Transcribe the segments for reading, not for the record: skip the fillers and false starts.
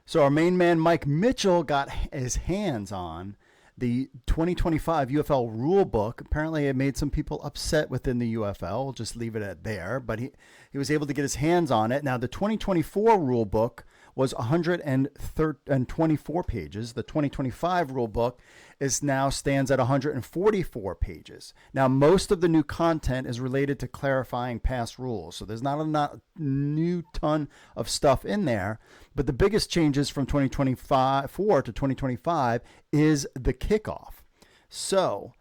So our main man, Mike Mitchell, got his hands on the 2025 UFL rule book. Apparently it made some people upset within the UFL. We'll just leave it at there. But he was able to get his hands on it. Now, the 2024 rule book was 124 pages. The 2025 rule book stands at 144 pages. Now, most of the new content is related to clarifying past rules. So there's not a new ton of stuff in there. But the biggest changes from 2024 to 2025 is the kickoff. So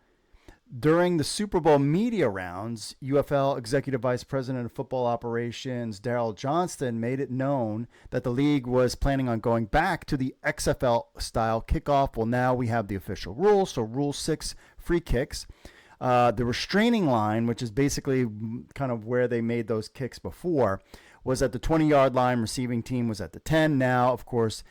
during the Super Bowl media rounds, UFL Executive Vice President of Football Operations, Daryl Johnston, made it known that the league was planning on going back to the XFL Style Kick-Off. Well, now we have the official rules. So Rule 6, free kicks. The restraining line, which is basically kind of where they made those kicks before, was at the 20-yard line. Receiving team was at the 10. Now, of course,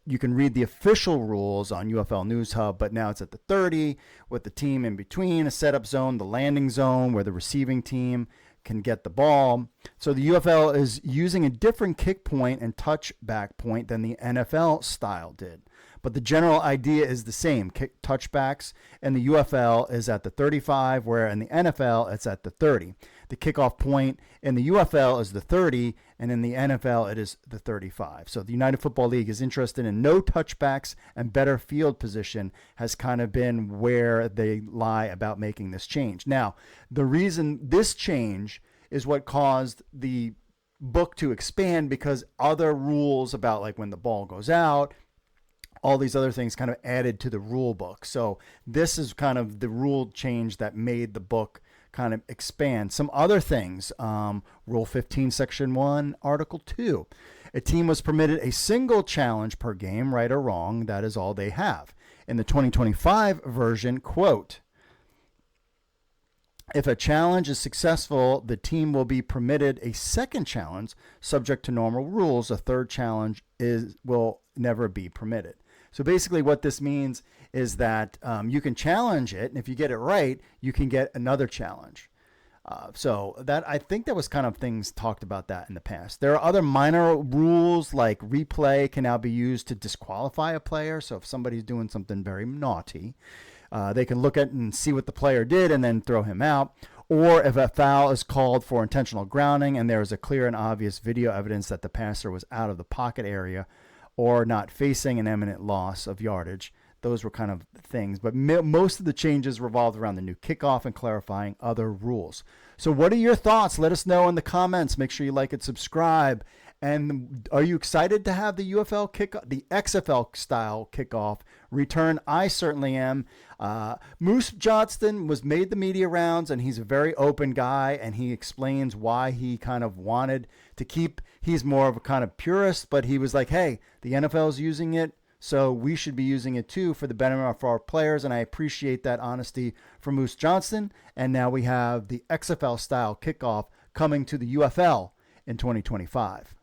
you can read the official rules on UFL News Hub, but now it's at the 30 with the team in between, a setup zone, the landing zone where the receiving team can get the ball. So the UFL is using a different kick point and touchback point than the NFL style did. But the general idea is the same. Kick touchbacks and the UFL is at the 35, where in the NFL it's at the 30. The kickoff point in the UFL is the 30, and in the NFL it is the 35. So the United Football League is interested in no touchbacks and better field position has kind of been where they lie about making this change. Now, the reason this change is what caused the book to expand, because other rules about like when the ball goes out, all these other things kind of added to the rule book. So this is kind of the rule change that made the book kind of expand. Some other things, Rule 15, Section 1, Article 2. A team was permitted a single challenge per game, right or wrong. That is all they have. In the 2025 version, quote, if a challenge is successful, the team will be permitted a second challenge subject to normal rules. A third challenge will never be permitted. So basically what this means is that you can challenge it, and if you get it right, you can get another challenge. So that, I think there was kind of things talked about that in the past. There are other minor rules, like replay can now be used to disqualify a player. So if somebody's doing something very naughty, they can look at and see what the player did and then throw him out. Or if a foul is called for intentional grounding and there is a clear and obvious video evidence that the passer was out of the pocket area or not facing an imminent loss of yardage. Those were kind of things. But most of the changes revolved around the new kickoff and clarifying other rules. So what are your thoughts? Let us know in the comments. Make sure you like and subscribe. And are you excited to have the UFL kickoff, the XFL style kickoff return? I certainly am. Moose Johnston was made the media rounds, and he's a very open guy, and he explains why he kind of wanted to keep. He's more of a kind of purist, but he was like, hey, the NFL is using it, so we should be using it too for the benefit of our players, and I appreciate that honesty from Moose Johnston. And now we have the XFL style kickoff coming to the UFL in 2025.